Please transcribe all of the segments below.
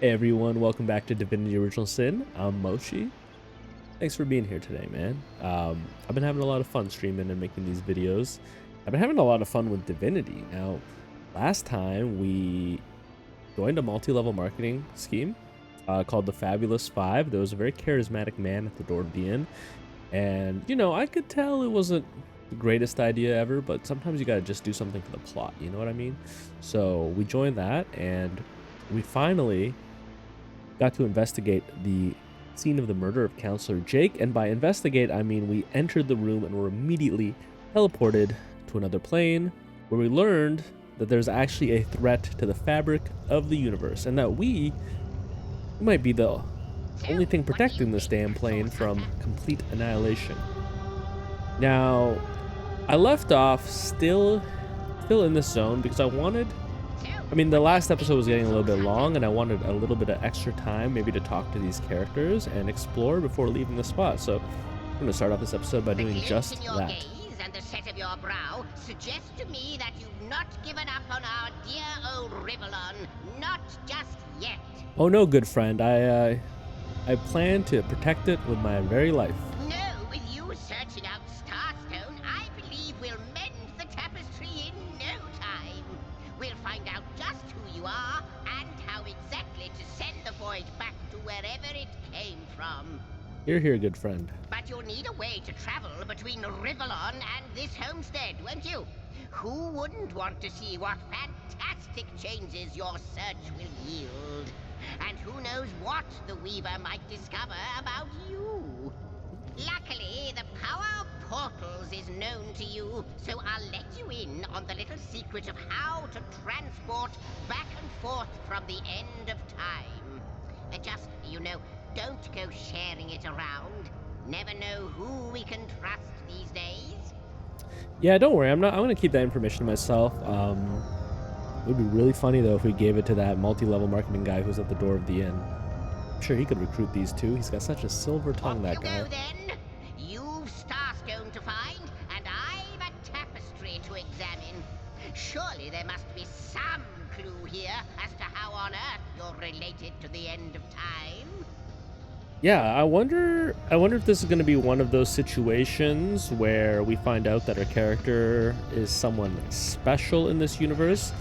Hey everyone, welcome back to Divinity Original Sin. I'm Mochi. Thanks for being here today, man. I've been having a lot of fun streaming and making these videos. I've been having a lot of fun with Divinity. Now, last time we joined a multi-level marketing scheme called the Fabulous Five. There was a very charismatic man at the door of the inn. And, you know, I could tell it wasn't the greatest idea ever, but sometimes you gotta just do something for the plot, you know what I mean? So we joined that, and we finally got to investigate the scene of the murder of Councilor Jake, and by investigate, I mean we entered the room and were immediately teleported to another plane, where we learned that there's actually a threat to the fabric of the universe, and that we might be the only thing protecting this damn plane from complete annihilation. Now, I left off still in this zone because I mean, the last episode was getting a little bit long, and I wanted a little bit of extra time maybe to talk to these characters and explore before leaving the spot. So I'm going to start off this episode by doing just that. Gaze and the set of your brow suggest to me that you've not given up on our dear old Rivellon. Not just yet. Oh no, good friend. I plan to protect it with my very life. No, with you searching out Starstone, I believe we'll mend the tapestry in no time. We'll find out just who you are and how exactly to send the void back to wherever it came from. You're here, good friend. But you'll need a way to travel between Rivellon and this homestead, won't you? Who wouldn't want to see what fantastic changes your search will yield? And who knows what the Weaver might discover about you? Luckily, the power of portals is known to you, so I'll let you in on the little secret of how to transport back and forth from the end of time. Just, you know, don't go sharing it around. Never know who we can trust these days. Yeah, don't worry. I'm going to keep that information to myself. It would be really funny though if we gave it to that multi-level marketing guy who's at the door of the inn. I'm sure he could recruit these two. He's got such a silver tongue, that guy. Go then. You've Starstone to find, and I've a tapestry to examine. Surely there must be some clue here as to how on earth you're related to the end of time. Yeah, I wonder if this is going to be one of those situations where we find out that our character is someone special in this universe,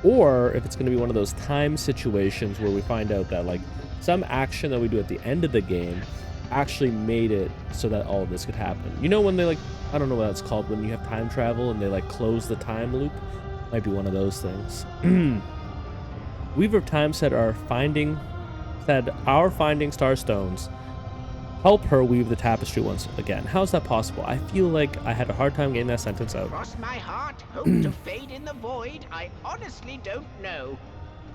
or if it's going to be one of those time situations where we find out that like some action that we do at the end of the game actually made it so that all of this could happen. You know, when they like, I don't know what that's called, when you have time travel and they like close the time loop, might be one of those things. Weaver of Time said our finding Starstones help her weave the tapestry once again. How's that possible? I feel like I had a hard time getting that sentence out. Cross my heart, hope to fade in the void, I honestly don't know.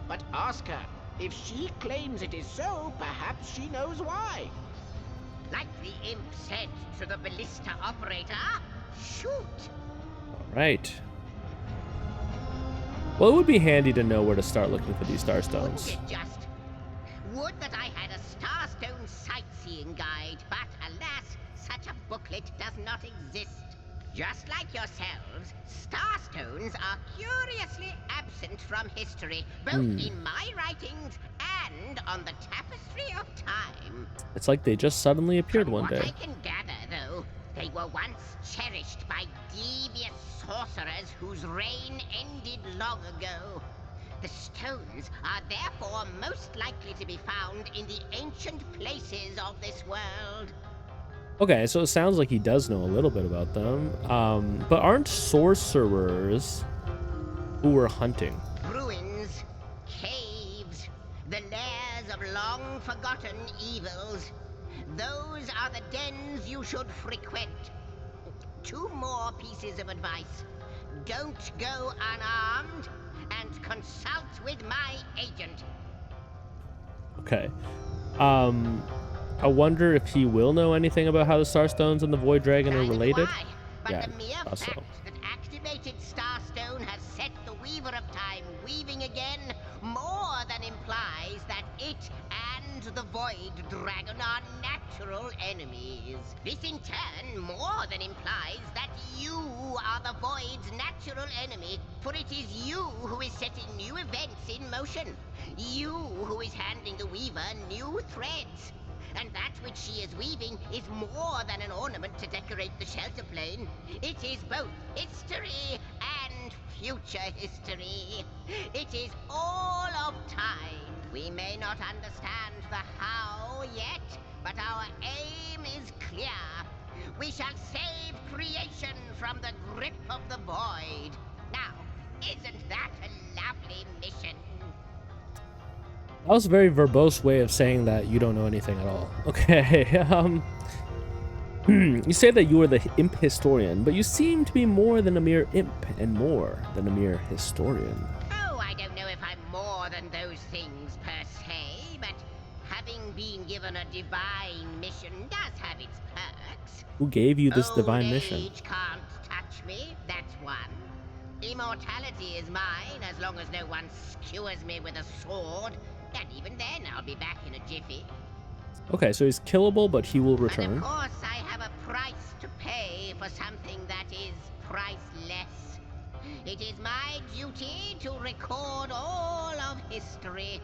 But ask her. If she claims it is so, perhaps she knows why. Like the imp said to the ballista operator, shoot! Right. Well, it would be handy to know where to start looking for these Starstones. Wouldn't it just? Would that I had a Starstone sightseeing guide, but alas, such a booklet does not exist. Just like yourselves, Starstones are curiously absent from history, both in my writings and on the Tapestry of Time. It's like they just suddenly appeared one day. What I can gather, though, they were once cherished by devious sorcerers whose reign ended long ago. The stones are therefore most likely to be found in the ancient places of this world. Okay, so it sounds like he does know a little bit about them. But aren't sorcerers who were hunting? Ruins, caves, the lairs of long-forgotten evils. Those are the dens you should frequent. 2 more pieces of advice. Don't go unarmed, and consult with my agent. Okay. I wonder if he will know anything about how the Starstones and the Void Dragon are related. Why, but Yeah, the mere also. fact that activated Starstone has set the Weaver of Time weaving again more than implies that it and the Void Dragon are natural enemies. This in turn more than implies that you are the Void's natural enemy, for it is you who is setting new events in motion. You who always handing the weaver new threads. And that which she is weaving is more than an ornament to decorate the shelter plane. It is both history and future history. It is all of time. We may not understand the how yet, but our aim is clear. We shall save creation from the grip of the void. Now, isn't that a lovely mission? That was a very verbose way of saying that you don't know anything at all. Okay, you say that you are the imp historian, but you seem to be more than a mere imp and more than a mere historian. Oh, I don't know if I'm more than those things per se, but having been given a divine mission does have its perks. Who gave you this Old divine mission? age can't touch me, that's one. Immortality is mine as long as no one skewers me with a sword. And even then, I'll be back in a jiffy. Okay, so he's killable, but he will And return. of course, I have a price to pay for something that is priceless. It is my duty to record all of history,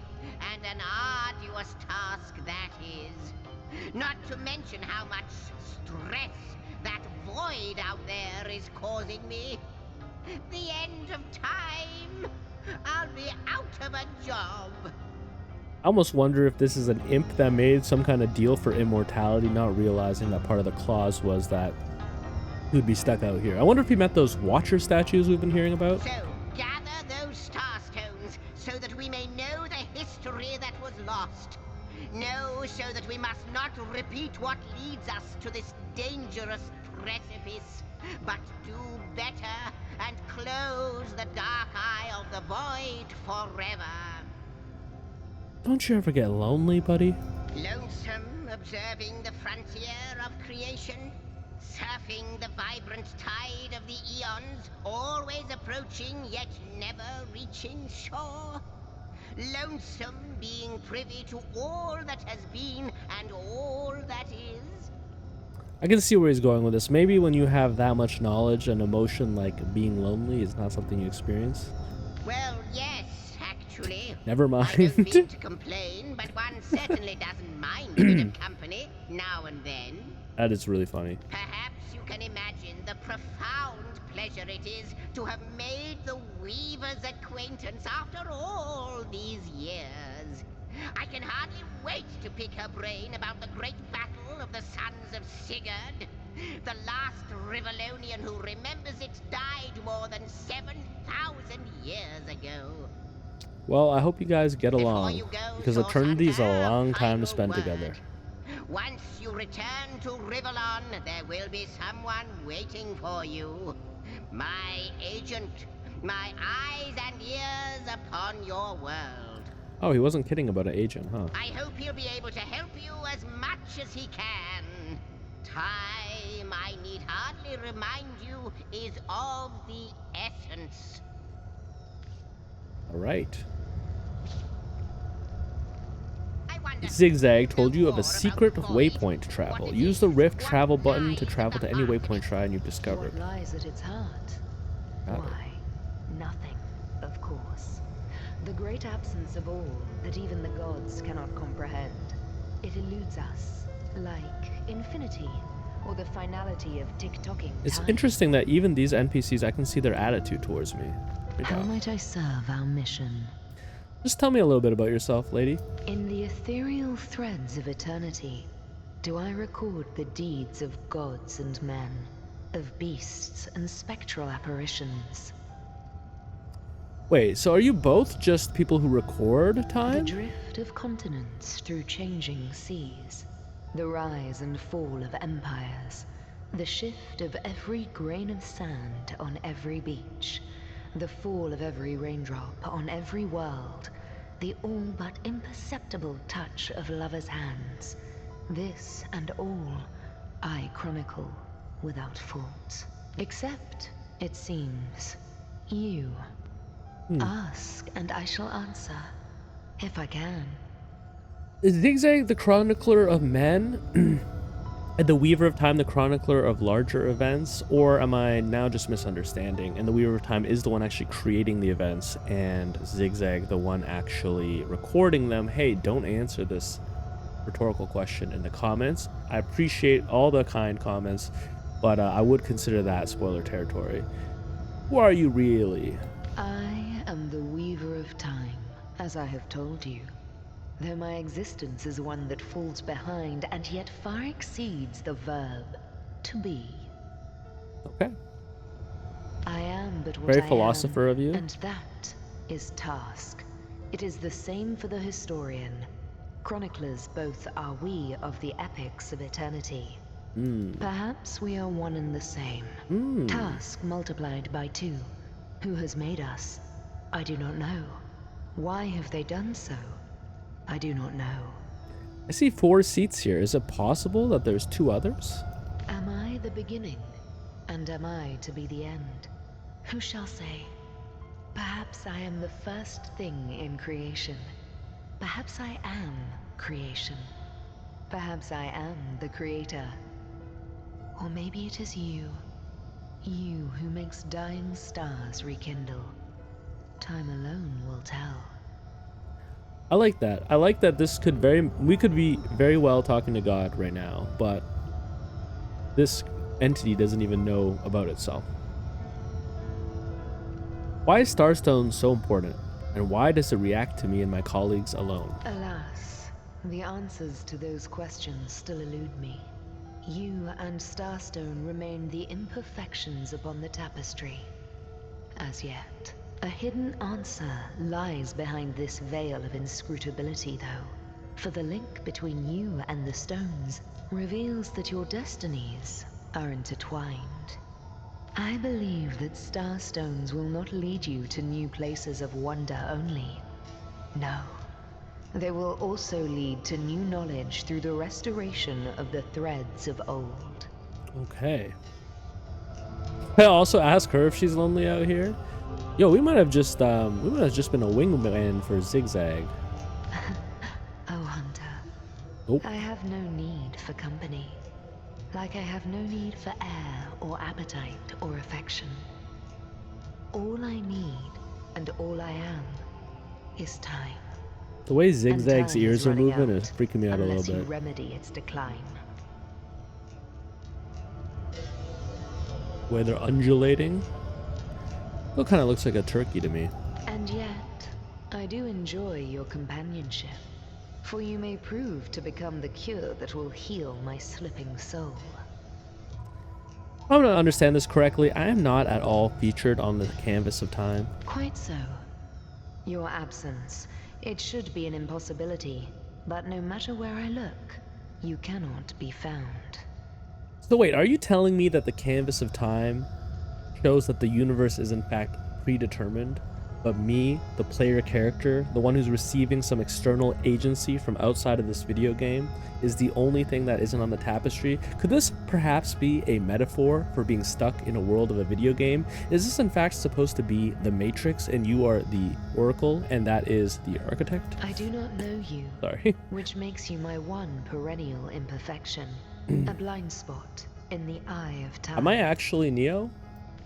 and an arduous task that is. Not to mention how much stress that void out there is causing me. The end of time. I'll be out of a job. I almost wonder if this is an imp that made some kind of deal for immortality, not realizing that part of the clause was that he would be stuck out here. I wonder if he met those Watcher statues we've been hearing about. So, gather those star stones so that we may know the history that was lost. Know so that we must not repeat what leads us to this dangerous precipice, but do better and close the dark eye of the void forever. Don't you ever get lonely, buddy? Lonesome, observing the frontier of creation, surfing the vibrant tide of the eons, always approaching yet never reaching shore. Lonesome, being privy to all that has been and all that is. I can see where he's going with this. Maybe when you have that much knowledge, an emotion like being lonely is not something you experience. Well, yes, actually. Never I don't mean mind. to complain, but one certainly doesn't mind a bit of company now and then. That is really funny. Perhaps you can imagine the profound pleasure it is to have made the Weaver's acquaintance after all these years. I can hardly wait to pick her brain about the great battle of the sons of Sigurd. The last Rivellonian who remembers it died more than 7,000 years ago. Well, I hope you guys get Before along, you go, because Source eternity is a Hunter, long time to final spend together. word. Once you return to Rivellon, there will be someone waiting for you. My agent, my eyes and ears upon your world. Oh, he wasn't kidding about an agent, huh? I hope he'll be able to help you as much as he can. Time, I need hardly remind you, is of the essence. All right. I wonder Zigzag if you told know you of more a about secret the void, waypoint to travel. what it Use the is, Rift what travel button to lies travel at to the any heart of waypoint it. shrine you've discovered. What lies at its heart? Got it. Why, nothing, of course. The great absence of all that even the gods cannot comprehend. It eludes us, like infinity, or the finality of tick-tocking It's time. interesting that even these NPCs, I can see their attitude towards me. How might I serve our mission? Just tell me a little bit about yourself, lady. In the ethereal threads of eternity, do I record the deeds of gods and men, of beasts and spectral apparitions? Wait, so are you both just people who record The time? drift of continents through changing seas, the rise and fall of empires, the shift of every grain of sand on every beach, the fall of every raindrop on every world, the all but imperceptible touch of lovers' hands. This and all I chronicle without fault. Except, it seems, you. Ask, and I shall answer, if I can. Is Zigzag the chronicler of men? And the Weaver of Time the chronicler of larger events, or am I now just misunderstanding? And the Weaver of Time is the one actually creating the events, and Zigzag the one actually recording them. Hey, don't answer this rhetorical question in the comments. I appreciate all the kind comments, but I would consider that spoiler territory. Who are you really? I am the Weaver of Time, as I have told you. Though my existence is one that falls behind and yet far exceeds the verb to be. Okay. I am but what Very I philosopher am, of you. and that is task. It is the same for the historian. Chroniclers both are we of the epics of eternity. Perhaps we are one and the same. Task multiplied by 2. Who has made us? I do not know. Why have they done so? I do not know. I see 4 seats here. Is it possible that there's 2 others? Am I the beginning? And am I to be the end? Who shall say? Perhaps I am the first thing in creation. Perhaps I am creation. Perhaps I am the creator. Or maybe it is you. You who makes dying stars rekindle. Time alone will tell. I like that. I like that we could be very well talking to God right now, but this entity doesn't even know about itself. Why is Starstone so important? And why does it react to me and my colleagues alone? Alas, the answers to those questions still elude me. You and Starstone remain the imperfections upon the tapestry. As yet. A hidden answer lies behind this veil of inscrutability, though. For the link between you and the stones reveals that your destinies are intertwined. I believe that starstones will not lead you to new places of wonder only. No. They will also lead to new knowledge through the restoration of the threads of old. Okay. I also ask her if she's lonely out here. Yo, we might have just been a wingman for Zigzag. Oh, Hunter. Nope. I have no need for company. Like I have no need for air or appetite or affection. All I need and all I am is time. The way Zigzag's time ears is are running moving out is freaking me out a little unless you bit. remedy its decline. The way they're undulating. It kind of looks like a turkey to me. And yet, I do enjoy your companionship. For you may prove to become the cure that will heal my slipping soul. If I'm going to understand this correctly, I am not at all featured on the canvas of time. Quite so. Your absence, it should be an impossibility, but no matter where I look, you cannot be found. So wait, are you telling me that the canvas of time shows that the universe is in fact predetermined, but me, the player character, the one who's receiving some external agency from outside of this video game, is the only thing that isn't on the tapestry? Could this perhaps be a metaphor for being stuck in a world of a video game? Is this in fact supposed to be the Matrix and you are the Oracle and that is the architect? I do not know you. Sorry. Which makes you my one perennial imperfection. A blind spot in the eye of time. Am I actually Neo?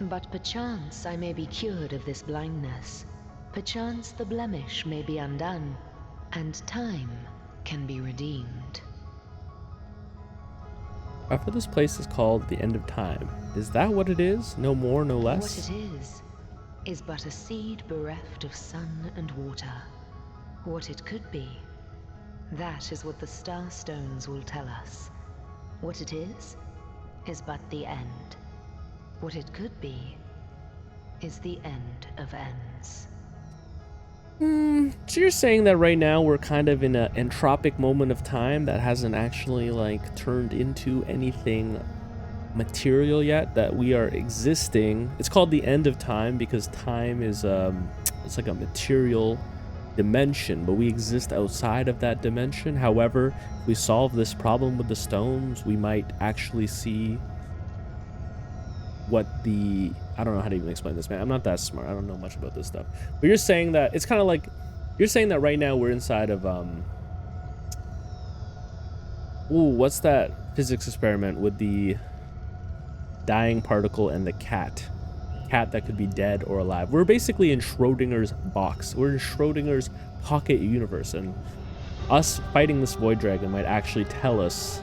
But perchance I may be cured of this blindness. Perchance the blemish may be undone, and time can be redeemed. After this place is called the end of time. Is that what it is? No more, no less? What it is but a seed bereft of sun and water. What it could be, that is what the star stones will tell us. What it is but the end. What it could be is the end of ends. So you're saying that right now we're kind of in an entropic moment of time that hasn't actually like turned into anything material yet, that we are existing. It's called the end of time because time is it's like a material dimension, but we exist outside of that dimension. However, if we solve this problem with the stones, we might actually see what the, I don't know how to even explain this, man. I'm not that smart. I don't know much about this stuff. But you're saying that it's kind of like, you're saying that right now we're inside of Ooh, what's that physics experiment with the dying particle and the cat? Cat that could be dead or alive. We're basically in Schrodinger's box. We're in Schrodinger's pocket universe, and us fighting this void dragon might actually tell us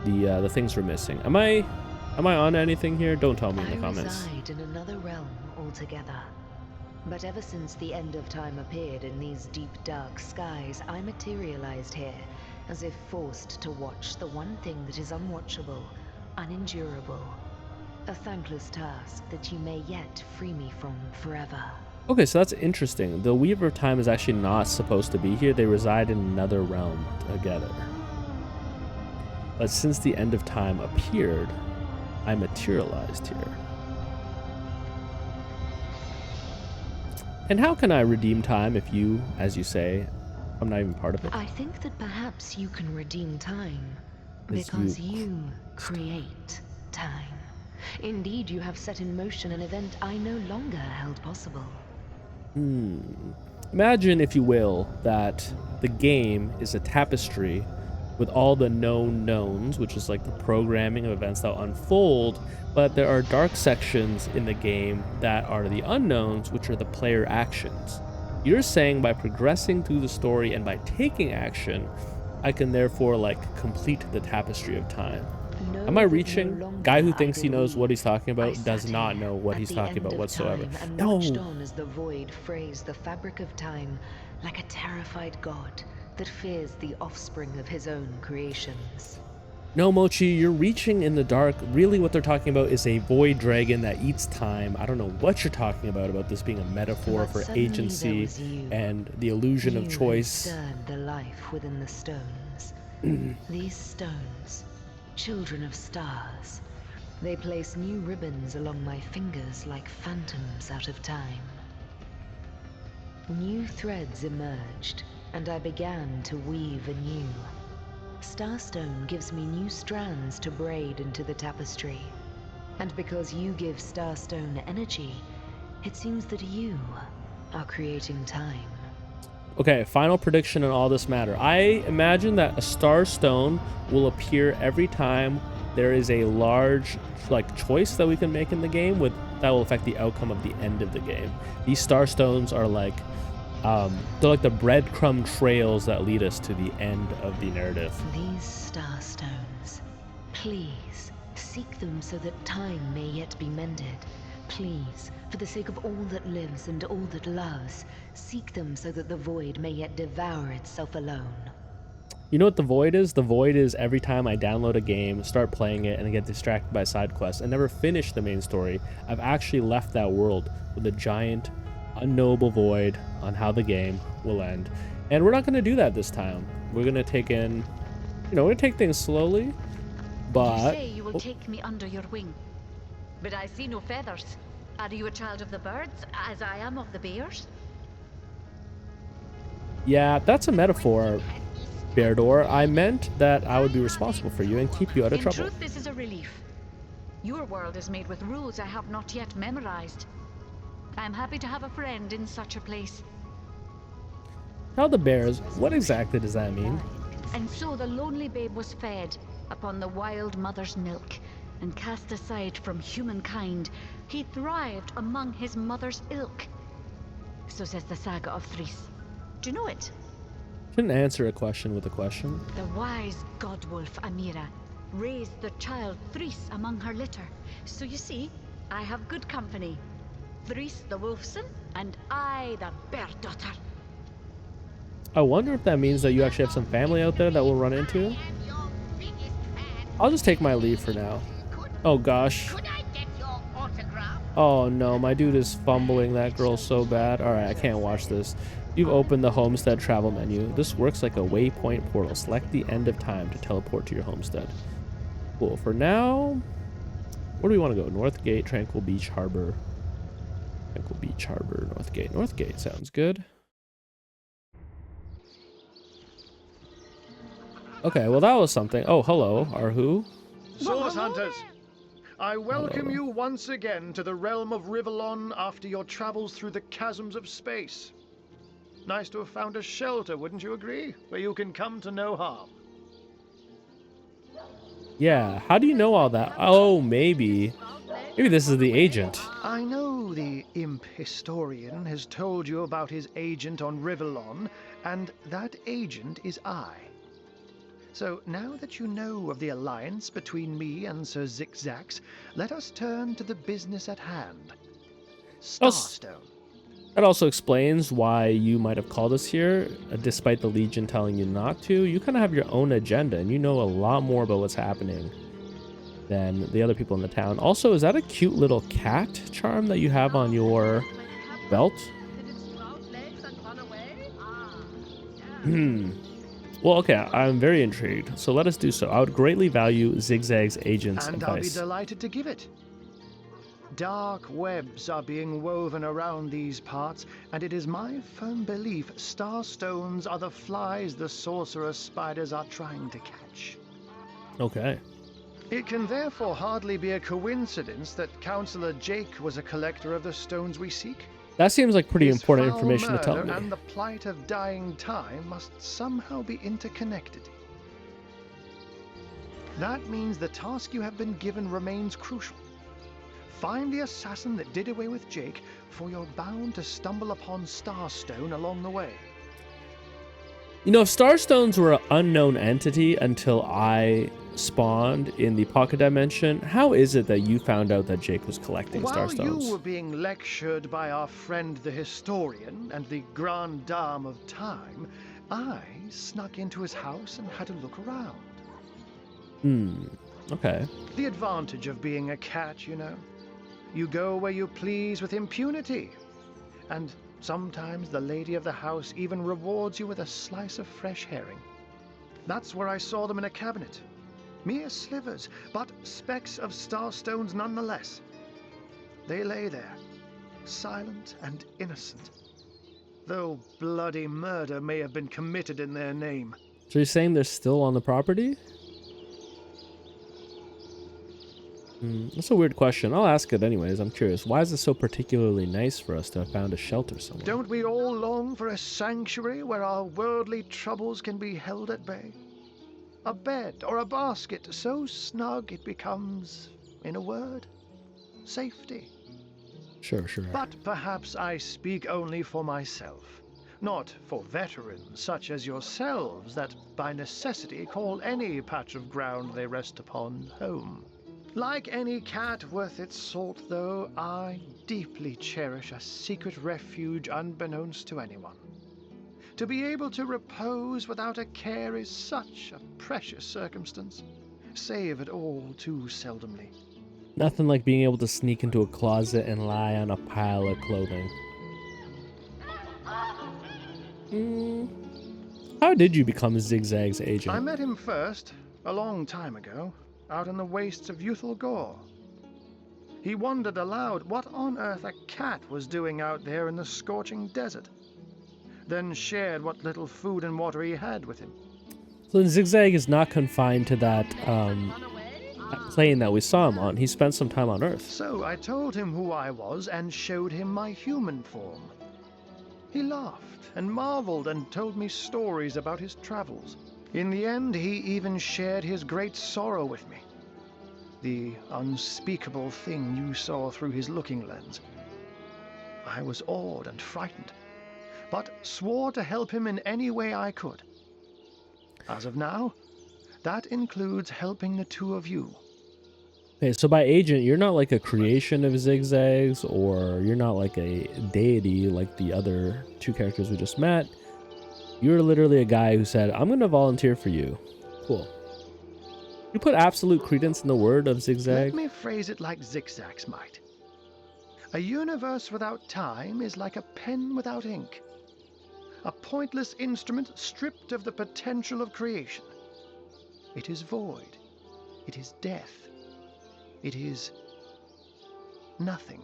the things we're missing. Am I on anything here? Don't tell me in the comments. I reside in another realm altogether. But ever since the end of time appeared in these deep dark skies, I materialized here, as if forced to watch the one thing that is unwatchable, unendurable. A thankless task that you may yet free me from forever. Okay, so that's interesting. The Weaver of Time is actually not supposed to be here. They reside in another realm together. But since the end of time appeared, I materialized here. And how can I redeem time if you, as you say, I'm not even part of it? I think that perhaps you can redeem time As because you create time. Indeed, you have set in motion an event I no longer held possible. Imagine, if you will, that the game is a tapestry with all the known knowns, which is like the programming of events that unfold, but there are dark sections in the game that are the unknowns, which are the player actions. You're saying by progressing through the story and by taking action, I can therefore like complete the tapestry of time. Am I reaching? Guy who thinks he knows what he's talking about does not know what he's talking about whatsoever. No. Watched on as the void frays the fabric of time like a terrified god that fears the offspring of his own creations. No, Mochi, you're reaching in the dark. Really what they're talking about is a void dragon that eats time. I don't know what you're talking about this being a metaphor for agency and the illusion of choice. Stirred the life within the stones. These stones, children of stars, they place new ribbons along my fingers like phantoms out of time. New threads emerged, and I began to weave anew. Starstone gives me new strands to braid into the tapestry. And because you give Starstone energy, it seems that you are creating time. Okay, final prediction on all this matter. I imagine that a Starstone will appear every time there is a large choice that we can make in the game that will affect the outcome of the end of the game. These Starstones are like they're like the breadcrumb trails that lead us to the end of the narrative. These Starstones, please seek them so that time may yet be mended. Please, for the sake of all that lives and all that loves, seek them so that the void may yet devour itself alone. You know what the void is? The void is every time I download a game, start playing it, and I get distracted by side quests and never finish the main story, I've actually left that world with a giant unknowable void on how the game will end. And we're not going to do that this time. We're going to take in, we're going to take things slowly, but... You say you will take me under your wing, but I see no feathers. Are you a child of the birds, as I am of the bears? Yeah, that's a metaphor, Beardor. I meant that I would be responsible for you and keep you out of trouble. In truth, this is a relief. Your world is made with rules I have not yet memorized. I am happy to have a friend in such a place. Tell the bears, what exactly does that mean? And so the lonely babe was fed upon the wild mother's milk, and cast aside from humankind, he thrived among his mother's ilk. So says the saga of Threes. Do you know it? Shouldn't answer a question with a question. The wise godwolf Amira raised the child Threes among her litter. So you see, I have good company. Threes the wolfson, and I the bear daughter. I wonder if that means that you actually have some family out there that we'll run into. I'll just take my leave for now. Oh gosh. Could I get your autograph? Oh no, my dude is fumbling that girl so bad. Alright, I can't watch this. You've opened the homestead travel menu. This works like a waypoint portal. Select the end of time to teleport to your homestead. Cool. For now, where do we want to go? Northgate, Tranquil Beach Harbor. Tranquil Beach Harbor, Northgate. Northgate sounds good. Okay, well that was something. Oh, hello, Arhu. Source Hunters, I welcome you once again to the realm of Rivellon after your travels through the chasms of space. Nice to have found a shelter, wouldn't you agree? Where you can come to no harm. Yeah, how do you know all that? Oh, maybe this is the agent. I know the imp historian has told you about his agent on Rivellon, and that agent is I. So now that you know of the alliance between me and Sir Zigzags, let us turn to the business at hand. Starstone. That also explains why you might have called us here, despite the Legion telling you not to. You kind of have your own agenda, and you know a lot more about what's happening than the other people in the town. Also, is that a cute little cat charm that you have on your belt? Well, okay, I'm very intrigued, so let us do so. I would greatly value Zigzag's agent's And advice. I'll be delighted to give it. Dark webs are being woven around these parts, and it is my firm belief starstones are the flies the sorcerer spiders are trying to catch. Okay. It can therefore hardly be a coincidence that Councilor Jake was a collector of the stones we seek. That seems like pretty His important foul information to tell murder me. and the plight of dying time must somehow be interconnected. That means the task you have been given remains crucial. Find the assassin that did away with Jake, for you're bound to stumble upon Starstone along the way. You know, if Starstones were an unknown entity until I spawned in the pocket dimension, how is it that you found out that Jake was collecting While Starstones? you were being lectured by our friend the historian and the grande dame of time, I snuck into his house and had a look around. Okay. The advantage of being a cat, you know. You go where you please with impunity. And sometimes the lady of the house even rewards you with a slice of fresh herring. That's where I saw them in a cabinet. Mere slivers, but specks of starstones nonetheless. They lay there, silent and innocent, though bloody murder may have been committed in their name. So you're saying they're still on the property? That's a weird question. I'll ask it anyways. I'm curious. Why is it so particularly nice for us to have found a shelter somewhere? Don't we all long for a sanctuary where our worldly troubles can be held at bay? A bed or a basket so snug it becomes, in a word, safety. Sure. But perhaps I speak only for myself, not for veterans such as yourselves that by necessity call any patch of ground they rest upon home. Like any cat worth its salt, though, I deeply cherish a secret refuge unbeknownst to anyone. To be able to repose without a care is such a precious circumstance, savored all too seldomly. Nothing like being able to sneak into a closet and lie on a pile of clothing. How did you become Zigzag's agent? I met him first, a long time ago, out in the wastes of Youthful Gore. He wondered aloud what on earth a cat was doing out there in the scorching desert, then shared what little food and water he had with him. So then Zigzag is not confined to that plane that we saw him on. He spent some time on Earth. So I told him who I was and showed him my human form. He laughed and marveled and told me stories about his travels. In the end, he even shared his great sorrow with me. The unspeakable thing you saw through his looking lens. I was awed and frightened, but swore to help him in any way I could. As of now, that includes helping the two of you. Okay, so by agent, you're not like a creation of Zigzags, or you're not like a deity like the other two characters we just met. You're literally a guy who said, I'm going to volunteer for you. Cool. You put absolute credence in the word of Zigzag? Let me phrase it like Zigzags might. A universe without time is like a pen without ink. A pointless instrument stripped of the potential of creation. It is void. It is death. It is nothing.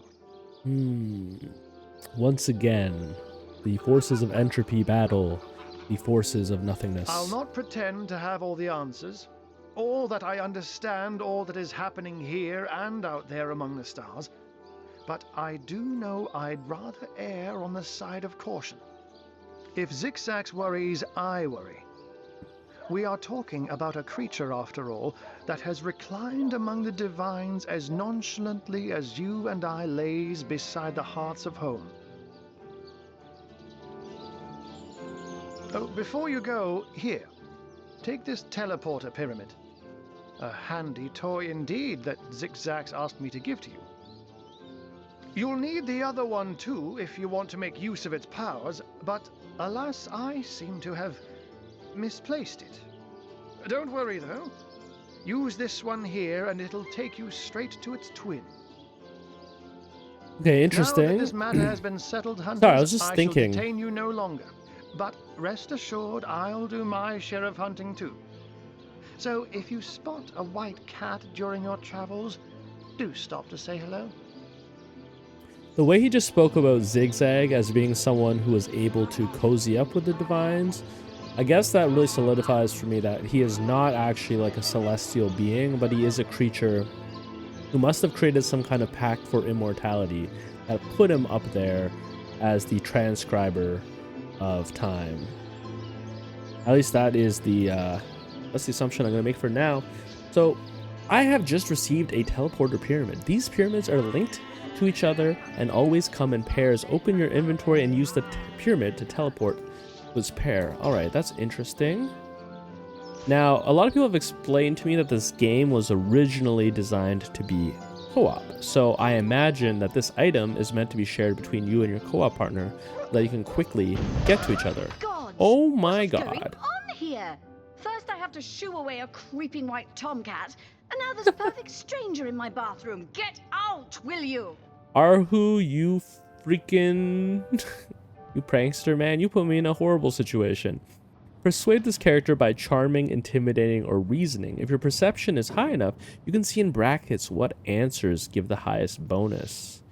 Once again, the forces of entropy battle the forces of nothingness. I'll not pretend to have all the answers, all that I understand, all that is happening here and out there among the stars, but I do know I'd rather err on the side of caution. If Zigzags worries, I worry. We are talking about a creature, after all, that has reclined among the divines as nonchalantly as you and I lays beside the hearths of home. Oh, before you go, here, take this teleporter pyramid. A handy toy indeed that Zigzags asked me to give to you. You'll need the other one too if you want to make use of its powers, but alas, I seem to have misplaced it. Don't worry though. Use this one here and it'll take you straight to its twin. Okay, Now interesting. that this matter has been settled, hunters, Sorry, I was just shall thinking. detain you no longer. But rest assured, I'll do my share of hunting too. So if you spot a white cat during your travels, do stop to say hello. The way he just spoke about Zigzag as being someone who was able to cozy up with the divines, I guess that really solidifies for me that he is not actually like a celestial being, but he is a creature who must have created some kind of pact for immortality that put him up there as the transcriber of time. At least that is that's the assumption I'm going to make for now. So I have just received a teleporter pyramid. These pyramids are linked to each other and always come in pairs. Open your inventory and use the pyramid to teleport to its pair. All right, that's interesting. Now, a lot of people have explained to me that this game was originally designed to be co-op. So I imagine that this item is meant to be shared between you and your co-op partner so that you can quickly get to each other. God, Oh my what's going god. on here? First I have to shoo away a creeping white tomcat, and now there's a perfect stranger in my bathroom. Get out, will you? Arhu, you freaking... you prankster, man. You put me in a horrible situation. Persuade this character by charming, intimidating, or reasoning. If your perception is high enough, you can see in brackets what answers give the highest bonus.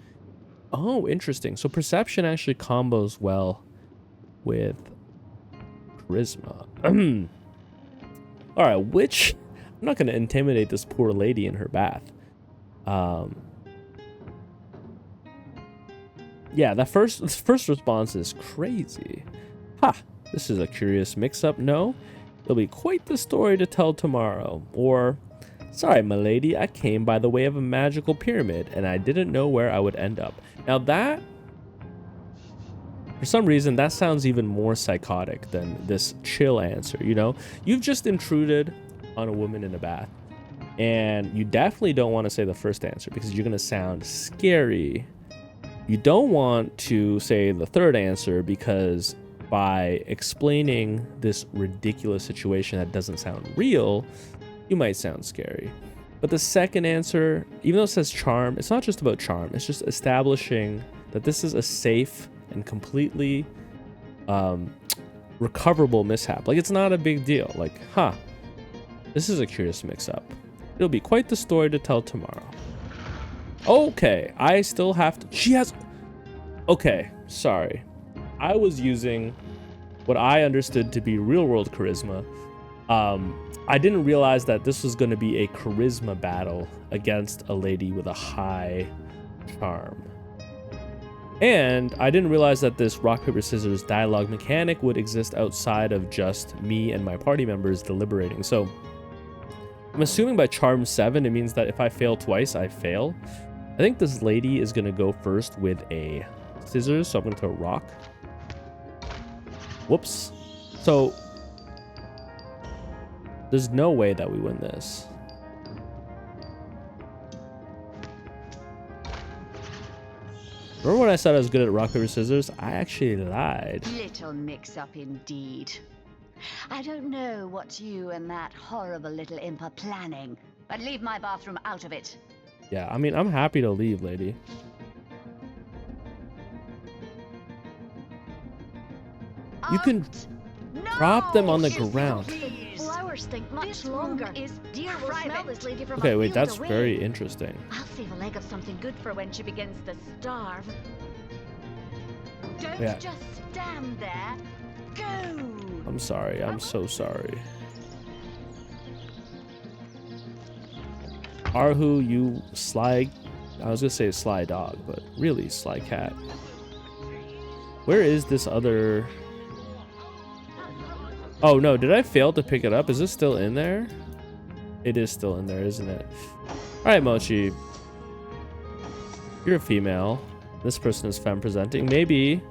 Oh, interesting. So perception actually combos well with charisma. Alright, which... I'm not going to intimidate this poor lady in her bath. Yeah, that first response is crazy. Ha! This is a curious mix-up. No, it'll be quite the story to tell tomorrow. Or, sorry, my lady, I came by the way of a magical pyramid, and I didn't know where I would end up. Now that, for some reason, that sounds even more psychotic than this chill answer, you know? You've just intruded on a woman in a bath, and you definitely don't want to say the first answer because you're going to sound scary. You don't want to say the third answer because by explaining this ridiculous situation that doesn't sound real, you might sound scary. But the second answer, even though it says charm, it's not just about charm. It's just establishing that this is a safe and completely recoverable mishap. Like, it's not a big deal. Like, this is a curious mix-up. It'll be quite the story to tell tomorrow. Okay, I still have to... She has... Okay, sorry. I was using what I understood to be real-world charisma. I didn't realize that this was going to be a charisma battle against a lady with a high charm. And I didn't realize that this rock, paper, scissors dialogue mechanic would exist outside of just me and my party members deliberating. So I'm assuming by charm 7, it means that if I fail twice, I fail. I think this lady is going to go first with a scissors, so I'm going to throw a rock. Whoops. So there's no way that we win this. Remember when I said I was good at rock, paper, scissors? I actually lied. Little mix-up indeed. I don't know what you and that horrible little imp are planning, but leave my bathroom out of it. Yeah, I mean, I'm happy to leave, lady. You can drop them on the ground. Flowers think much longer. Dear will smell this lady from Okay, a wait, field that's away. very interesting. I'll save a leg of something good for when she begins to starve. Don't Yeah. just stand there. Go! I'm sorry. I'm so sorry. Arhu, you sly... I was gonna say sly dog, but really sly cat. Where is this other... Oh no, did I fail to pick it up? Is this still in there? It is still in there, isn't it? Alright, Mochi. You're a female. This person is femme presenting. Maybe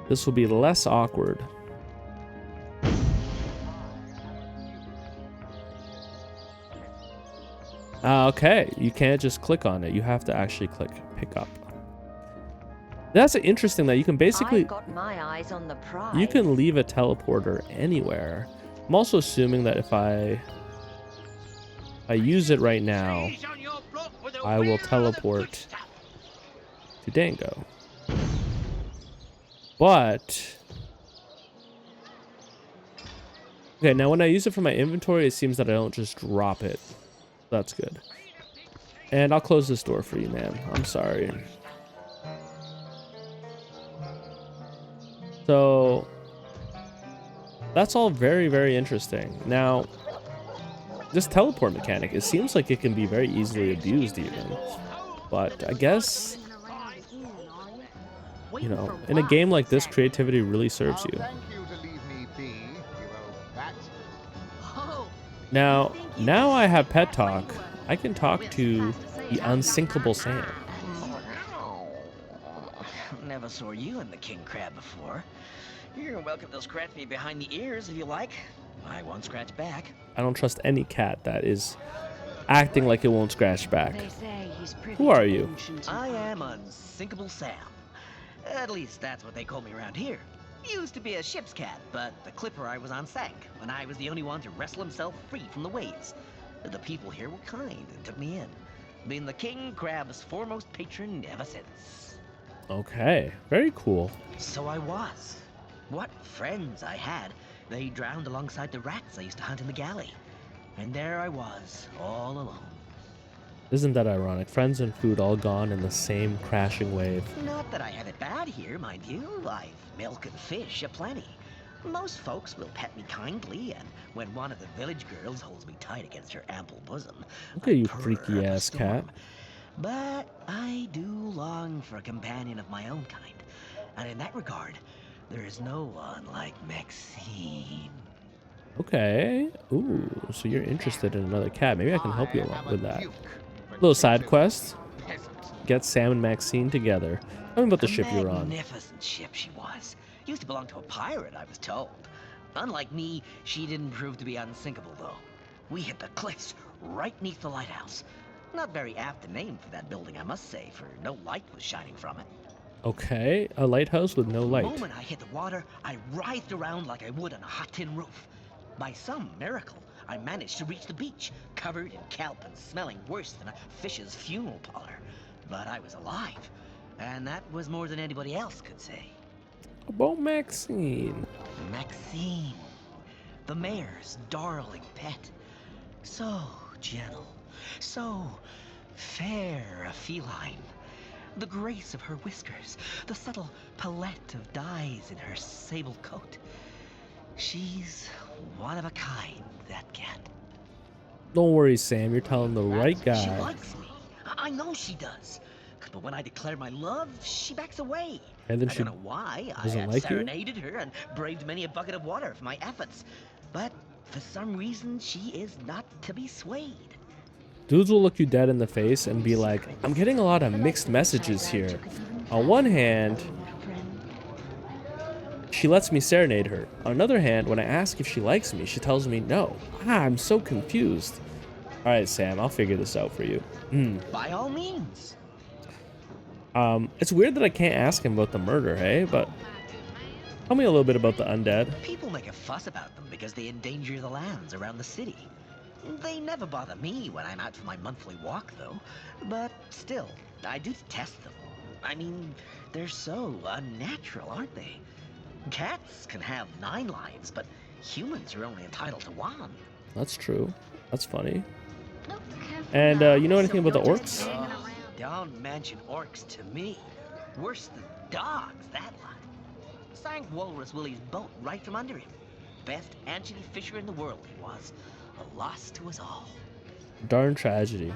this will be less awkward. Okay, you can't just click on it. You have to actually click pick up. That's interesting that you can basically... I got my eyes on the prize. You can leave a teleporter anywhere. I'm also assuming that if I use it right now, I will teleport to Dango. But... Okay, now when I use it for my inventory, it seems that I don't just drop it. That's good. And I'll close this door for you, man. I'm sorry. So that's all very, very interesting. Now, this teleport mechanic, it seems like it can be very easily abused even. But I guess, you know, in a game like this, creativity really serves you. Now I have pet talk. I can talk to the unsinkable Sam. Never saw you in the king crab before. You're welcome to scratch me behind the ears if you like. I won't scratch back. I don't trust any cat that is acting like it won't scratch back. Who are you? I am Unsinkable Sam. At least that's what they call me around here. Used to be a ship's cat, but the clipper I was on sank when I was the only one to wrestle himself free from the waves. The people here were kind and took me in, being the king crab's foremost patron ever since. Okay, very cool. So I was. What friends I had. They drowned alongside the rats I used to hunt in the galley. And there I was, all alone. Isn't that ironic? Friends and food all gone in the same crashing wave. Not that I have it bad here, mind you. I've milk and fish aplenty. Most folks will pet me kindly, and when one of the village girls holds me tight against her ample bosom, Look at you, purr freaky up a ass cat. storm. But I do long for a companion of my own kind, and in that regard, there is no one like Maxine. Okay. Ooh, so you're interested in another cat. Maybe I can help you along with that. Little side quest. Get Sam and Maxine together. Tell me about the ship you're on. Magnificent ship she was. Used to belong to a pirate, I was told. Unlike me, she didn't prove to be unsinkable, though. We hit the cliffs right neath the lighthouse. Not very apt a name for that building, I must say, for no light was shining from it. Okay, a lighthouse with no light. The moment I hit the water, I writhed around like I would on a hot tin roof. By some miracle, I managed to reach the beach, covered in kelp and smelling worse than a fish's funeral parlor. But I was alive, and that was more than anybody else could say. About Maxine. Maxine, the mayor's darling pet. So gentle, so fair a feline. The grace of her whiskers, the subtle palette of dyes in her sable coat. She's one of a kind, that cat. Don't worry, Sam. You're telling the right She guy. likes me. I know she does. But when I declare my love, she backs away. And then I she don't know why. I doesn't have like you? serenaded her and braved many a bucket of water for my efforts. But for some reason, she is not to be swayed. Dudes will look you dead in the face and be like, I'm getting a lot of mixed messages here. On one hand, she lets me serenade her. On another hand, when I ask if she likes me, she tells me no. I'm so confused. All right, Sam, I'll figure this out for you. By all means. It's weird that I can't ask him about the murder, hey? But tell me a little bit about the undead. People make a fuss about them because they endanger the lands around the city. They never bother me when I'm out for my monthly walk, though. But still, I do detest them. I mean, they're so unnatural, aren't they? Cats can have 9 lives, but humans are only entitled to 1. That's true. That's funny. And you know anything about the orcs? Don't mention orcs to me. Worse than dogs, that lot. Sank Walrus Willie's boat right from under him. Best anchovy fisher in the world he was. A loss to us all. Darn tragedy.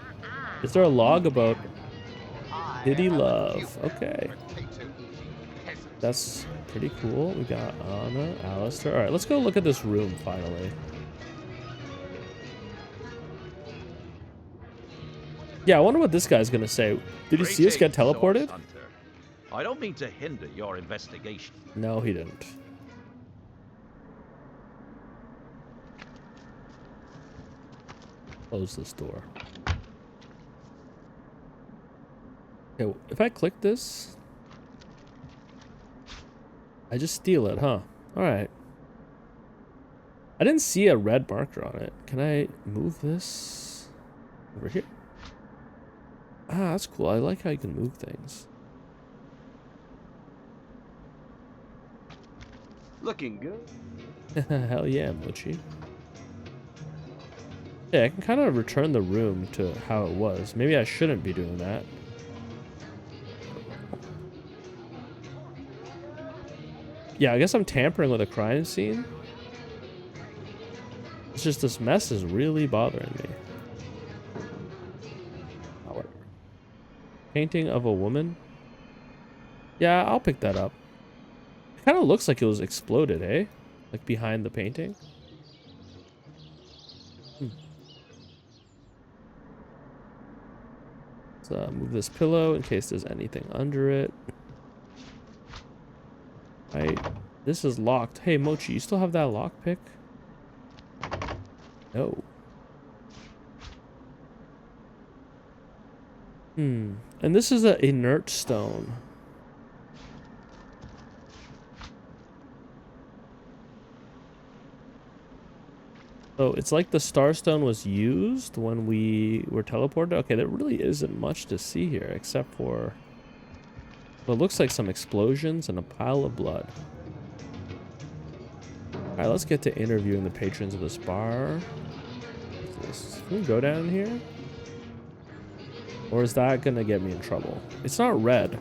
Is there a log about Diddy Love? Okay. That's pretty cool. We got Anna, Alistair. All right, let's go look at this room finally. Yeah, I wonder what this guy's gonna say. Did he see us get teleported? I don't mean to hinder your investigation. No, he didn't. Close this door. Okay, if I click this, I just steal it, huh? Alright. I didn't see a red marker on it. Can I move this over here? Ah, that's cool. I like how you can move things. Looking good. Hell yeah, Mochi. Yeah, I can kind of return the room to how it was. Maybe I shouldn't be doing that. Yeah, I guess I'm tampering with a crime scene. It's just this mess is really bothering me. Oh, whatever. Painting of a woman. Yeah, I'll pick that up. It kind of looks like it was exploded, eh? Like behind the painting. Let's move this pillow in case there's anything under it. Right. This is locked. Hey, Mochi, you still have that lockpick? No. And this is an inert stone. So it's like the starstone was used when we were teleported. Okay, there really isn't much to see here except for what looks like some explosions and a pile of blood. All right, let's get to interviewing the patrons of this bar. What's this? Can we go down here? Or is that gonna get me in trouble? It's not red.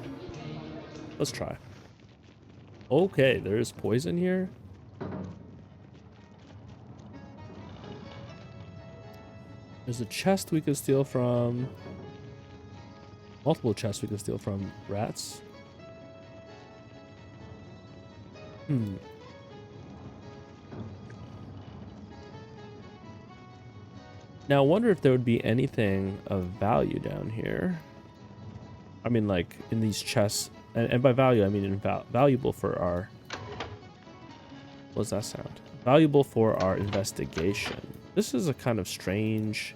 Let's try. Okay, there's poison here. There's a chest we could steal from. Multiple chests we could steal from rats. Now, I wonder if there would be anything of value down here. I mean, like, in these chests. And by value, I mean valuable for our... What does that sound? Valuable for our investigation. This is a kind of strange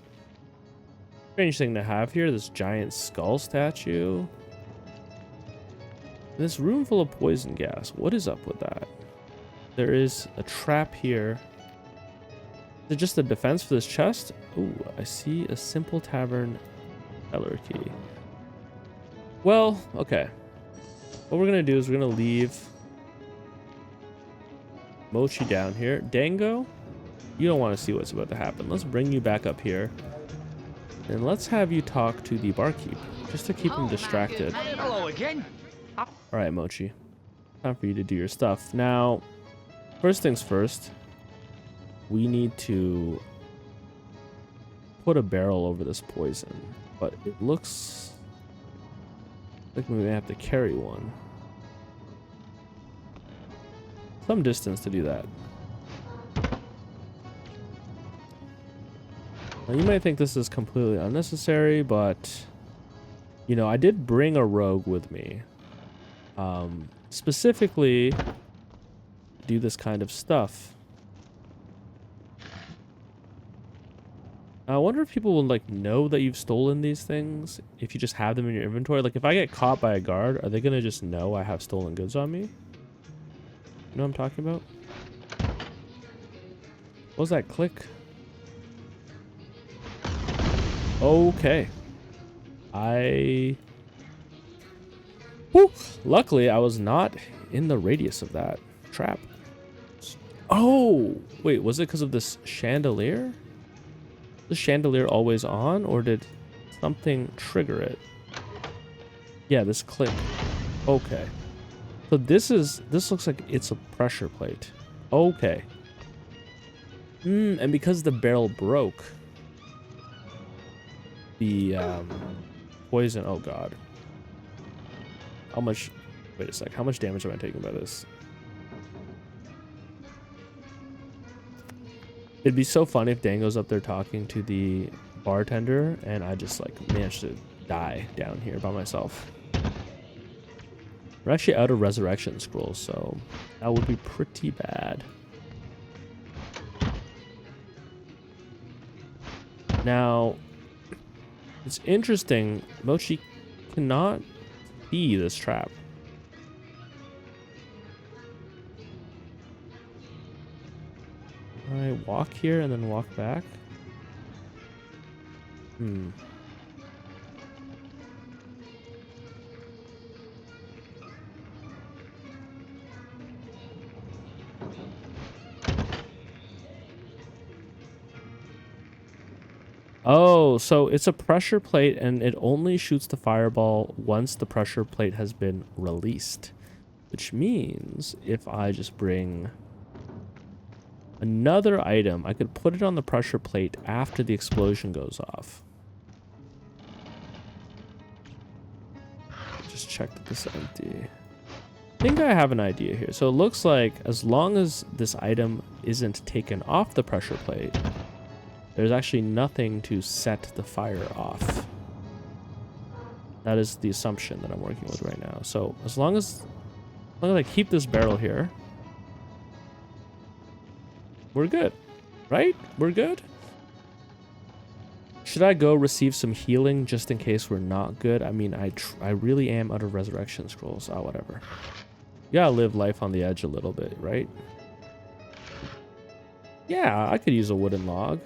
thing to have here. This giant skull statue. This room full of poison gas. What is up with that? There is a trap here. Is it just a defense for this chest? Ooh, I see a simple tavern teller key. Well, okay. What we're gonna do is we're gonna leave Mochi down here. Dango, you don't want to see what's about to happen. Let's bring you back up here. And let's have you talk to the barkeep, just to keep him distracted. Hello again. Alright, Mochi. Time for you to do your stuff. Now, first things first, we need to put a barrel over this poison. But it looks like we may have to carry one. Some distance to do that. Now, you might think this is completely unnecessary, but you know, I did bring a rogue with me. Specifically do this kind of stuff. I wonder if people will like know that you've stolen these things if you just have them in your inventory. Like if I get caught by a guard, are they gonna just know I have stolen goods on me? You know what I'm talking about? What was that click? Okay. Whew. Luckily, I was not in the radius of that trap. Oh! Wait, was it because of this chandelier? The chandelier always on, or did something trigger it? Yeah, this click. Okay. So this looks like it's a pressure plate. Okay. And because the barrel broke, the poison, oh god. How much, wait a sec, how much damage am I taking by this? It'd be so funny if Dango's up there talking to the bartender and I just like managed to die down here by myself. We're actually out of resurrection scrolls, so that would be pretty bad. Now, it's interesting, Mochi cannot see this trap. Alright, walk here and then walk back. Oh, so it's a pressure plate and it only shoots the fireball once the pressure plate has been released. Which means if I just bring another item, I could put it on the pressure plate after the explosion goes off. Just check that this is empty. I think I have an idea here. So it looks like as long as this item isn't taken off the pressure plate, there's actually nothing to set the fire off. That is the assumption that I'm working with right now. So as long as I keep this barrel here, we're good, right? We're good. Should I go receive some healing just in case we're not good? I mean, I really am out of resurrection scrolls. Oh, whatever. You gotta live life on the edge a little bit, right? Yeah, I could use a wooden log.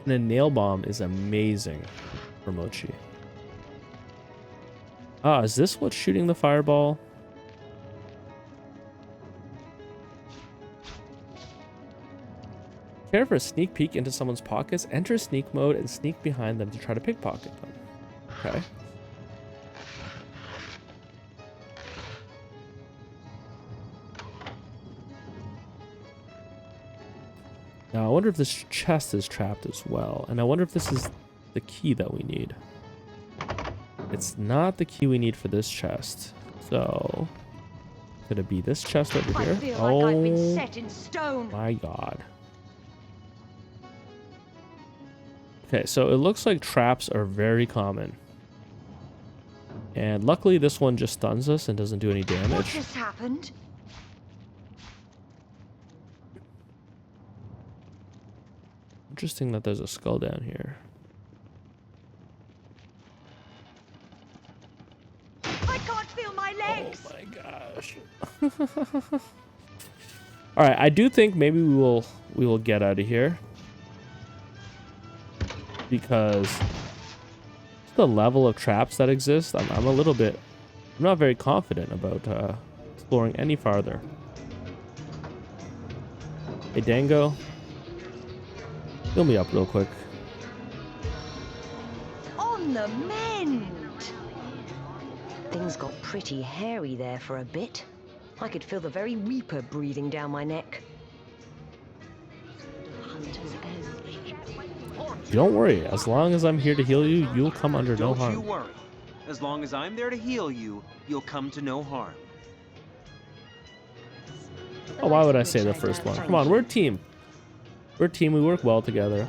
And a nail bomb is amazing for Mochi. Ah, is this what's shooting the fireball? Care for a sneak peek into someone's pockets? Enter sneak mode and sneak behind them to try to pickpocket them. Okay. Now, I wonder if this chest is trapped as well. And I wonder if this is the key that we need. It's not the key we need for this chest. So, could it be this chest over here? I feel like I've been set in stone. My God. Okay, so it looks like traps are very common. And luckily this one just stuns us and doesn't do any What damage. just happened? Interesting that there's a skull down here. I can't feel my legs. Oh my gosh. All right, I do think maybe we will get out of here because the level of traps that exist, I'm a little bit, I'm not very confident about exploring any farther. Hey, Dango, heal me up real quick. On the mend. Things got pretty hairy there for a bit. I could feel the very Reaper breathing down my neck. Don't worry, as long as I'm here to heal you, you'll come under no harm. Don't you worry. As long as I'm there to heal you, you'll come to no harm. Oh, why would I say the first one? Come on, we're a team. We're a team, we work well together.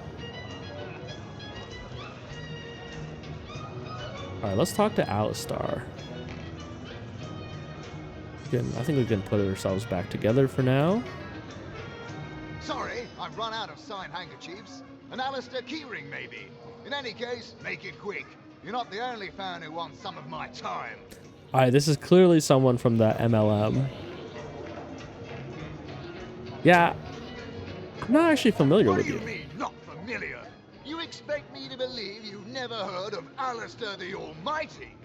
Alright, let's talk to Alistar. I think we can put ourselves back together for now. Sorry, I've run out of signed handkerchiefs. An Alistair keyring, maybe. In any case, make it quick. You're not the only fan who wants some of my time. Alright, this is clearly someone from the MLM. Yeah, I'm not actually familiar with you. What do you mean, not familiar? You expect me to believe you've never heard of Alistair the Almighty?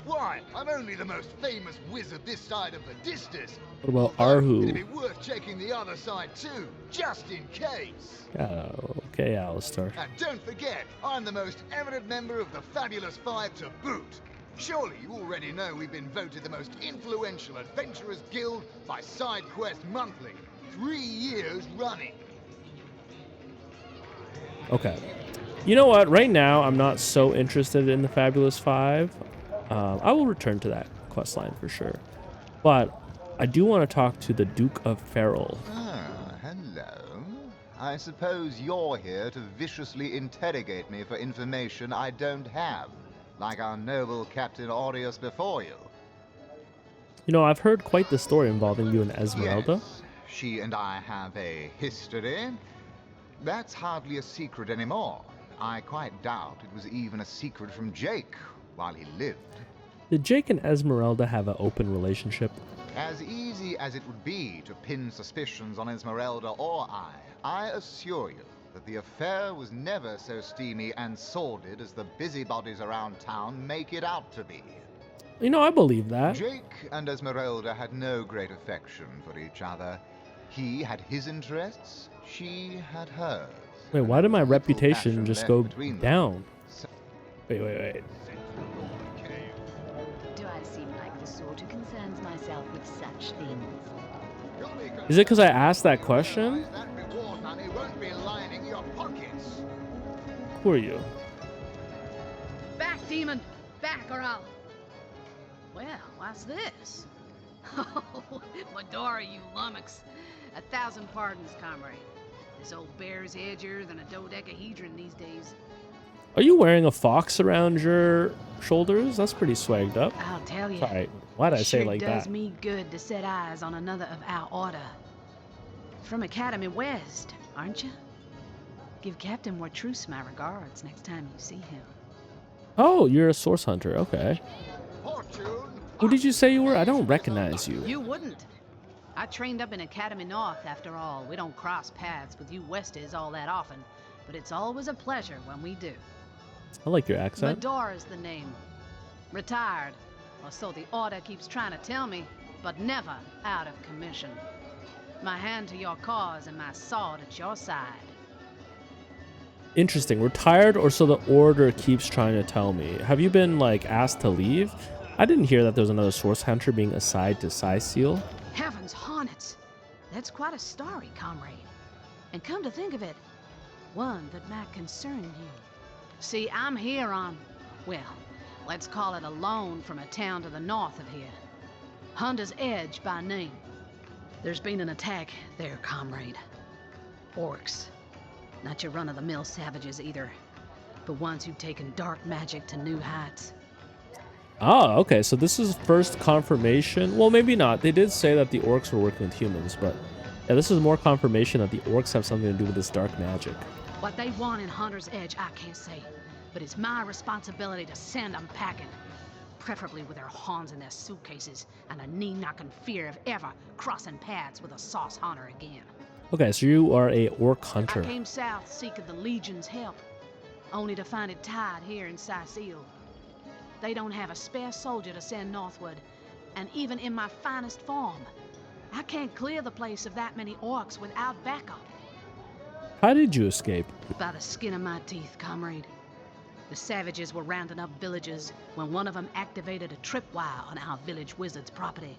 Why, I'm only the most famous wizard this side of the distance. What about Although, Arhu? It'd be worth checking the other side too, just in case. Oh, okay, Alistar. And don't forget, I'm the most eminent member of the Fabulous Five to boot. Surely you already know we've been voted the most influential adventurers guild by SideQuest Monthly, 3 years running. Okay. You know what? Right now, I'm not so interested in the Fabulous Five. I will return to that quest line for sure. But I do want to talk to the Duke of Ferrol. Ah, hello. I suppose you're here to viciously interrogate me for information I don't have, like our noble Captain Aureus before you. You know, I've heard quite the story involving you and Esmeralda. Yes, she and I have a history. That's hardly a secret anymore. I quite doubt it was even a secret from Jake while he lived. Did Jake and Esmeralda have an open relationship? As easy as it would be to pin suspicions on Esmeralda or I assure you that the affair was never so steamy and sordid as the busybodies around town make it out to be. You know, I believe that. Jake and Esmeralda had no great affection for each other. He had his interests, she had hers. Wait, why did my reputation just go down? Wait. Do I seem like the sort who concerns myself with such things? Is it because I asked that question? That reward money won't be lining your pockets. Who are you? Back, demon! Back, or I'll... Well, what's this? Oh, Madora, you lummox. 1,000 pardons, comrade. This old bear's edgier than a dodecahedron these days. Are you wearing a fox around your shoulders? That's pretty swagged up. I'll tell you. Sorry, why'd I say it like does that? me good to set eyes on another of our order. From Academy West, aren't you? Give Captain Wartruce my regards next time you see him. Oh, you're a source hunter. Okay. Who did you say you were? I don't recognize you. You wouldn't. I trained up in Academy North, after all. We don't cross paths with you Westies all that often, but it's always a pleasure when we do. I like your accent. Madora's the name. Retired, or so the order keeps trying to tell me, but never out of commission. My hand to your cause and my sword at your side. Interesting. Retired, or so the order keeps trying to tell me. Have you been, like, asked to leave? I didn't hear that there was another source hunter being assigned to Cyseal. Heavens, hornets! That's quite a story, comrade. And come to think of it, one that might concern you. See, I'm here on, well, let's call it a loan from a town to the north of here. Hunter's Edge by name. There's been an attack there, comrade. Orcs. Not your run-of-the-mill savages either, but ones who've taken dark magic to new heights. Oh, okay. So this is first confirmation. Well, maybe not. They did say that the orcs were working with humans, but yeah, this is more confirmation that the orcs have something to do with this dark magic. What they want in Hunter's Edge, I can't say, but it's my responsibility to send them packing. Preferably with their horns in their suitcases and a knee-knocking fear of ever crossing paths with a sauce hunter again. Okay, so you are a orc hunter. I came south seeking the Legion's help, only to find it tied here in Cyseal. They don't have a spare soldier to send northward, and even in my finest form, I can't clear the place of that many orcs without backup. How did you escape? By the skin of my teeth, comrade. The savages were rounding up villagers when one of them activated a tripwire on our village wizard's property.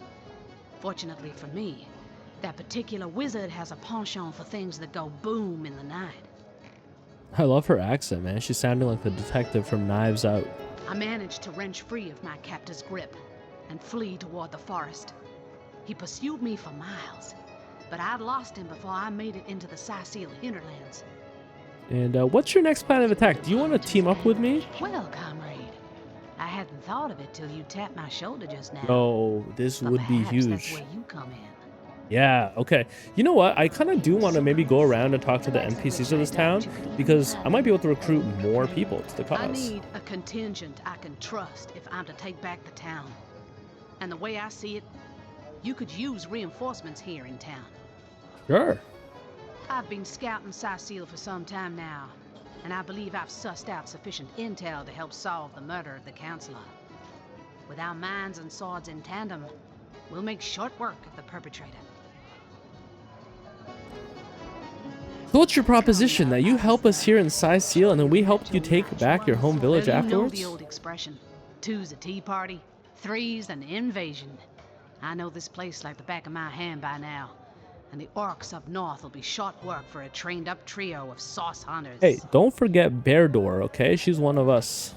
Fortunately for me, that particular wizard has a penchant for things that go boom in the night. I love her accent, man. She's sounding like the detective from Knives Out. I managed to wrench free of my captor's grip and flee toward the forest. He pursued me for miles, but I'd lost him before I made it into the Cyseal hinterlands. And what's your next plan of attack? Do you want to team up with me? Well, comrade, I hadn't thought of it till you tapped my shoulder just now. Oh, this But would be perhaps huge. That's where you come in. Yeah, okay. You know what? I kind of do want to maybe go around and talk to the NPCs of this town, because I might be able to recruit more people to the I cause. need a contingent I can trust if I'm to take back the town. And the way I see it, you could use reinforcements here in town. Sure. I've been scouting Cyseal for some time now, and I believe I've sussed out sufficient intel to help solve the murder of the councilor. With our minds and swords in tandem, we'll make short work of the perpetrator. So what's your proposition? That you help us here in Cyseal and then we help you take back your home village Well, afterwards? You know the old expression. 2's a tea party, 3's an invasion. I know this place like the back of my hand by now. And the orcs up north will be short work for a trained-up trio of sauce hunters. Hey, don't forget Bear Door, okay? She's one of us.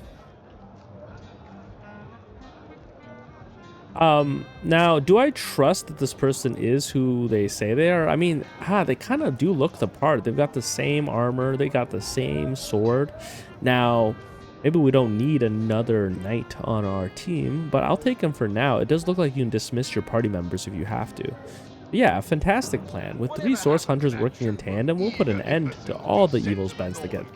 Now, do I trust that this person is who they say they are? I mean, they kind of do look the part. They've got the same armor. They got the same sword. Now, maybe we don't need another knight on our team, but I'll take him for now. It does look like you can dismiss your party members if you have to. But yeah, fantastic plan. With 3 source hunters working in tandem, we'll put an end to all the evils bent against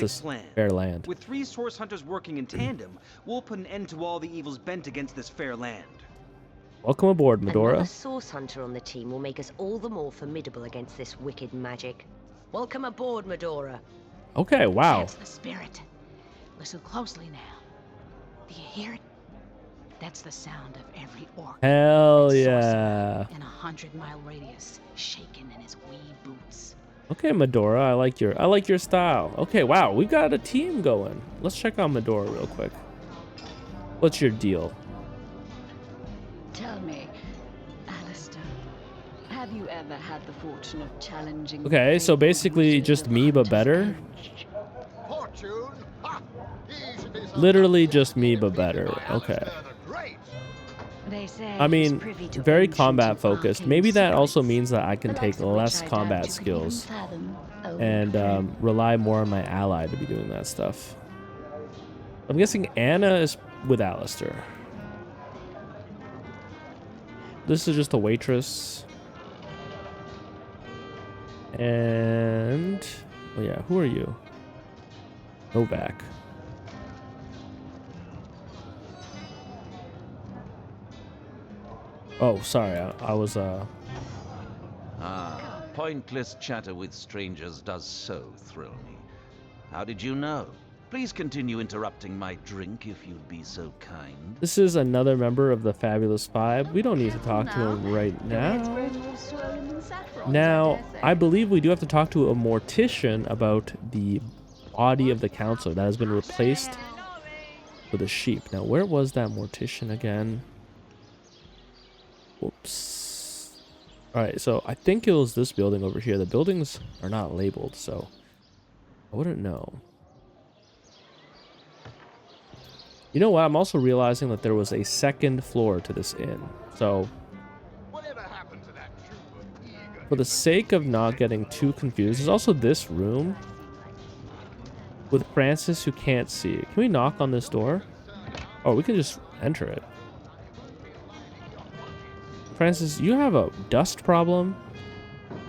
this fair land. With 3 source hunters working in tandem, we'll put an end to all the evils bent against this fair land. Welcome aboard, Madora. Another source hunter on the team will make us all the more formidable against this wicked magic. Welcome aboard, Madora. Okay, wow. That's the spirit. Listen closely now. Do you hear it? That's the sound of every orc. Hell yeah. In a 100-mile radius, shaking in his wee boots. Okay, Madora, I like your style. Okay, wow, we got a team going. Let's check on Madora real quick. What's your deal? Tell me, Alistair, have you ever had the fortune of challenging? Okay, so basically just me but better. Fortune? Ha! Literally just me but better. Okay. I mean, very combat focused. Maybe that also means that I can take less combat skills and rely more on my ally to be doing that stuff. I'm guessing Anna is with Alistair. This is just a waitress. And oh yeah, who are you? Novak. Oh, sorry, I was Pointless chatter with strangers does so thrill me. How did you know? Please continue interrupting my drink if you'd be so kind. This is another member of the Fabulous Five. We don't need to talk to him right now. Now, I believe we do have to talk to a mortician about the body of the councilor that has been replaced with a sheep. Now, where was that mortician again? Whoops. Alright, so I think it was this building over here. The buildings are not labeled, so I wouldn't know. You know what? I'm also realizing that there was a second floor to this inn. So, for the sake of not getting too confused, there's also this room with Francis who can't see. Can we knock on this door? Oh, we can just enter it. Francis, you have a dust problem?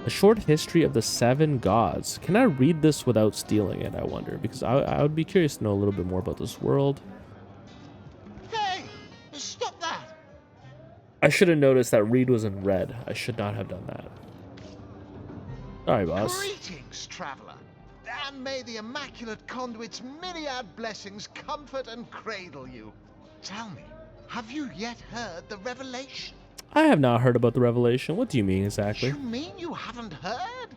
A short history of the 7 gods. Can I read this without stealing it, I wonder? Because I would be curious to know a little bit more about this world. Hey! Stop that! I should have noticed that read was in red. I should not have done that. Sorry, boss. Greetings, traveler. And may the immaculate conduit's myriad blessings comfort and cradle you. Tell me, have you yet heard the revelation? I have not heard about the revelation. What do you mean exactly? You mean you haven't heard?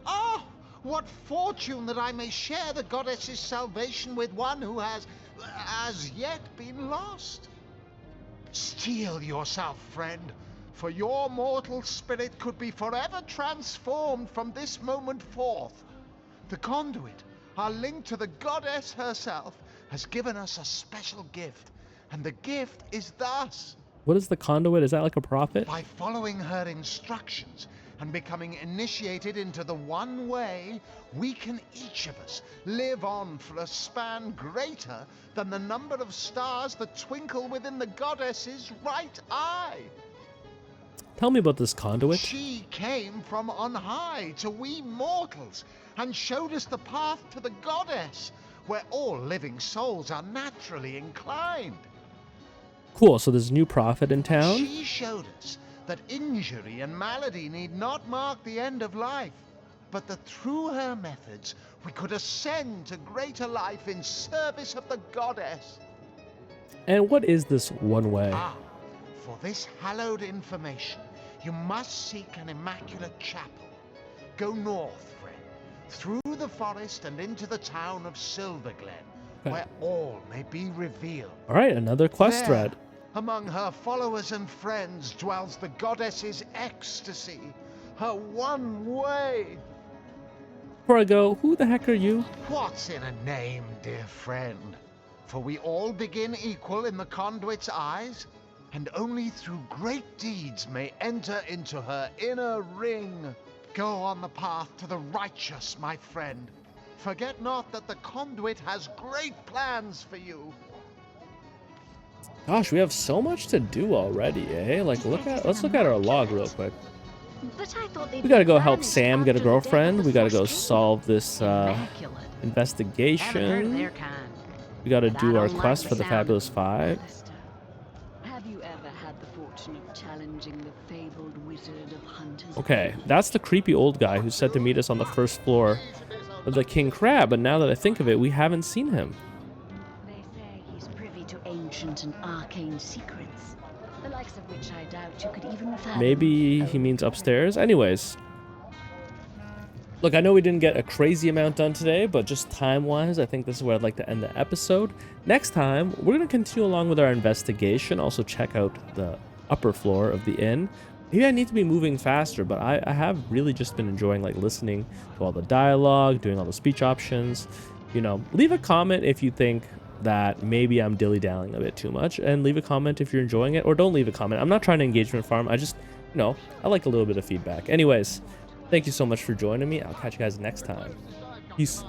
Oh, what fortune that I may share the goddess's salvation with one who has, as yet, been lost. Steel yourself, friend, for your mortal spirit could be forever transformed from this moment forth. The conduit, our link to the goddess herself, has given us a special gift, and the gift is thus. What is the conduit? Is that like a prophet? By following her instructions and becoming initiated into the one way, we can each of us live on for a span greater than the number of stars that twinkle within the goddess's right eye. Tell me about this conduit. She came from on high to we mortals and showed us the path to the goddess, where all living souls are naturally inclined. Cool, so there's a new prophet in town? She showed us that injury and malady need not mark the end of life, but that through her methods we could ascend to greater life in service of the goddess. And what is this one way? For this hallowed information, you must seek an immaculate chapel. Go north, friend, through the forest and into the town of Silverglen, where all may be revealed. All right, another quest thread. Among her followers and friends dwells the goddess's ecstasy, her one way. Before I go, who the heck are you? What's in a name, dear friend? For we all begin equal in the conduit's eyes. and only through great deeds may enter into her inner ring. Go on the path to the righteous, my friend. Forget not that the conduit has great plans for you. Gosh, we have so much to do already, eh? Like, let's look at our log real quick. But I thought they'd We gotta go be help banished Sam get a after the death of girlfriend. the We gotta go first king. solve this Immaculate. Haven't heard of investigation. their kind. We gotta But I do our don't like quest the for the sound of Fabulous Five. Alistair, have you ever had the fortune of challenging the fabled wizard of Hunter's Okay, Bay? that's the creepy old guy who said to meet us on the first floor of the King Crab, but now that I think of it, we haven't seen him. They say he's privy to ancient and arcane secrets, the likes of which I doubt you could even fathom. Maybe he means upstairs. Anyways. Look, I know we didn't get a crazy amount done today, but just time-wise, I think this is where I'd like to end the episode. Next time, we're going to continue along with our investigation, also check out the upper floor of the inn. Maybe I need to be moving faster, but I have really just been enjoying like listening to all the dialogue, doing all the speech options. You know, leave a comment if you think that maybe I'm dilly-dallying a bit too much, and leave a comment if you're enjoying it, or don't leave a comment. I'm not trying to engagement farm. I just, you know, I like a little bit of feedback. Anyways, thank you so much for joining me. I'll catch you guys next time. Peace.